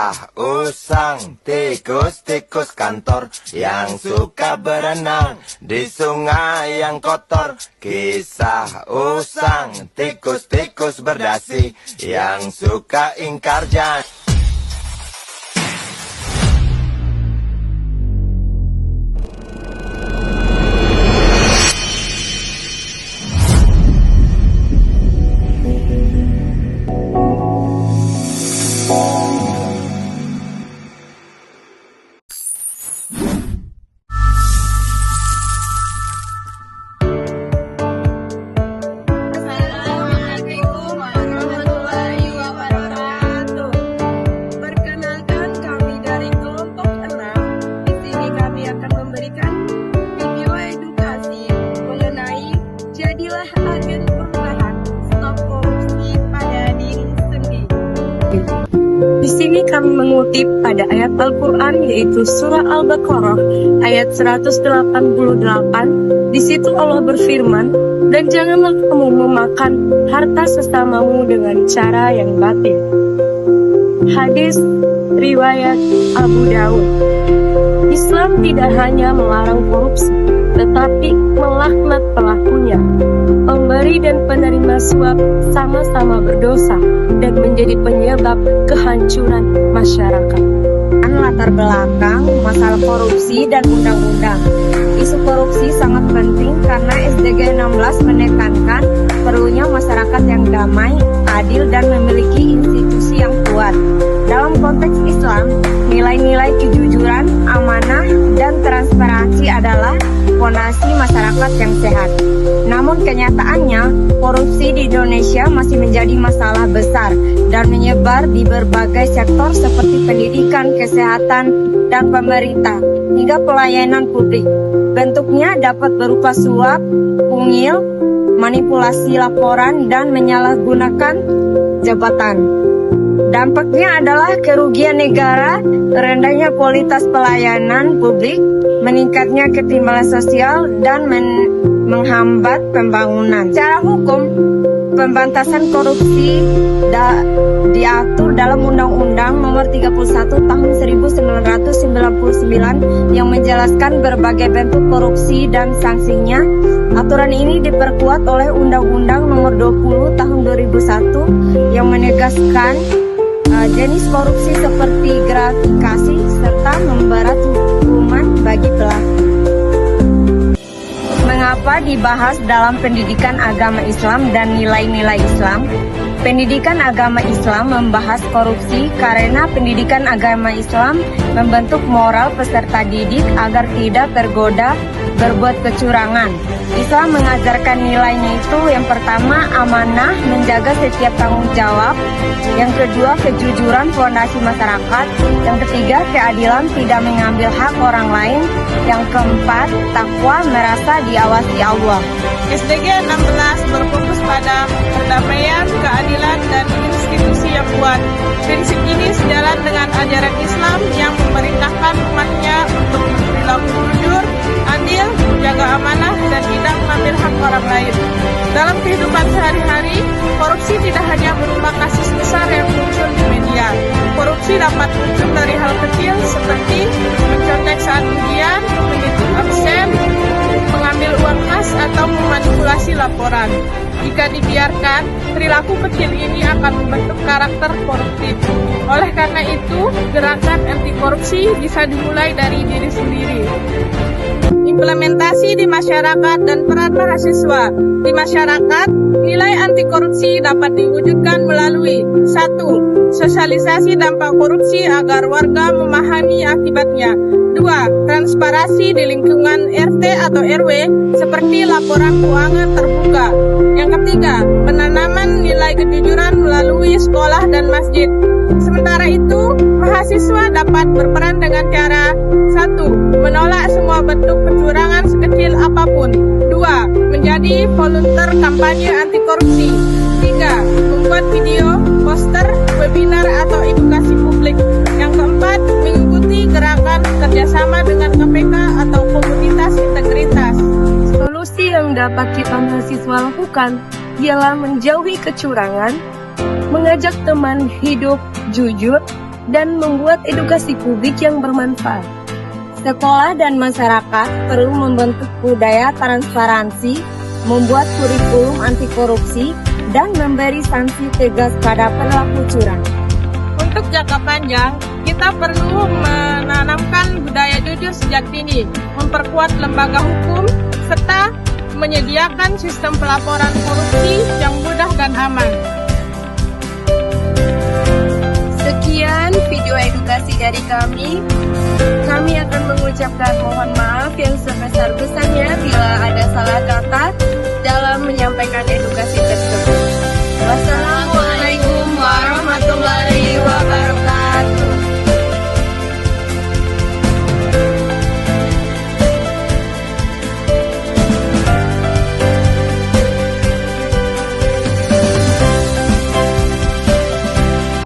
Kisah usang tikus-tikus kantor yang suka berenang di sungai yang kotor. Kisah usang tikus-tikus berdasi yang suka ingkar janji. Di sini kami mengutip pada ayat Al-Quran yaitu surah Al-Baqarah ayat 188. Di situ Allah berfirman, "Dan janganlah kamu memakan harta sesamamu dengan cara yang batil." Hadis riwayat Abu Daud. Islam tidak hanya melarang korupsi, tetapi melaknat pelakunya. Pemberi dan penerima suap sama-sama berdosa dan menjadi penyebab kehancuran masyarakat. Latar belakang masalah korupsi dan undang-undang. Isu korupsi sangat penting karena SDG 16 menekankan perlunya masyarakat yang damai, adil, dan memiliki institusi yang kuat. Dalam konteks Islam, nilai-nilai kejujuran, amanah, dan transparansi adalah fondasi masyarakat yang sehat. Namun kenyataannya, korupsi di Indonesia masih menjadi masalah besar dan menyebar di berbagai sektor seperti pendidikan, kesehatan, dan pemerintah, hingga pelayanan publik. Bentuknya dapat berupa suap, pungil, manipulasi laporan, dan menyalahgunakan jabatan. Dampaknya adalah kerugian negara, rendahnya kualitas pelayanan publik, meningkatnya ketimpangan sosial, dan menghambat pembangunan. Secara hukum, pemberantasan korupsi diatur dalam Undang-Undang Nomor 31 Tahun 1999 yang menjelaskan berbagai bentuk korupsi dan sanksinya. Aturan ini diperkuat oleh Undang-Undang Nomor 20 Tahun 2001 yang menegaskan jenis korupsi seperti gratifikasi serta memberat hukuman bagi pelaku. Mengapa dibahas dalam pendidikan agama Islam dan nilai-nilai Islam? Pendidikan agama Islam membahas korupsi karena pendidikan agama Islam membentuk moral peserta didik agar tidak tergoda berbuat kecurangan. Islam mengajarkan nilainya itu yang pertama amanah, menjaga setiap tanggung jawab. Yang kedua kejujuran, fondasi masyarakat. Yang ketiga keadilan, tidak mengambil hak orang lain. Yang keempat takwa, merasa diawasi Allah. SDG 16 berfokus pada perdamaian, keadilan, dan institusi yang kuat. Prinsip ini sejalan dengan ajaran Islam yang memerintahkan umatnya untuk berperilaku jujur, adil, menjaga amanah, dan tidak mengambil hak orang lain. Dalam kehidupan sehari-hari, korupsi tidak hanya berupa kasus besar yang muncul di media. Korupsi dapat muncul dari hal kecil seperti mencontek saat ujian, menghitung absen, mengambil uang kas, atau memanipulasi laporan. Jika dibiarkan, perilaku kecil ini akan membentuk karakter koruptif. Oleh karena itu, gerakan anti korupsi bisa dimulai dari diri sendiri. Implementasi di masyarakat dan peran mahasiswa. Di masyarakat, nilai anti korupsi dapat diwujudkan melalui 1. Sosialisasi dampak korupsi agar warga memahami akibatnya. 2. Transparansi di lingkungan RT atau RW seperti laporan keuangan terbuka. Yang ketiga, penanaman nilai kejujuran melalui sekolah dan masjid. Sementara itu, mahasiswa dapat berperan dengan cara 1. Menolak semua bentuk kecurangan sekecil apapun. 2. Menjadi volunteer kampanye anti korupsi. 3. Membuat video, poster, webinar, atau edukasi publik. Yang keempat, mengikuti gerakan kerjasama dengan KPK atau komunitas integritas. Solusi yang dapat kita mahasiswa lakukan ialah menjauhi kecurangan, mengajak teman hidup jujur, dan membuat edukasi publik yang bermanfaat. Sekolah dan masyarakat perlu membentuk budaya transparansi, membuat kurikulum anti korupsi, dan memberi sanksi tegas pada pelaku curang. Untuk jangka panjang, kita perlu menanamkan budaya jujur sejak dini, memperkuat lembaga hukum, serta menyediakan sistem pelaporan korupsi yang mudah dan aman. Sekian video edukasi dari kami. Kami akan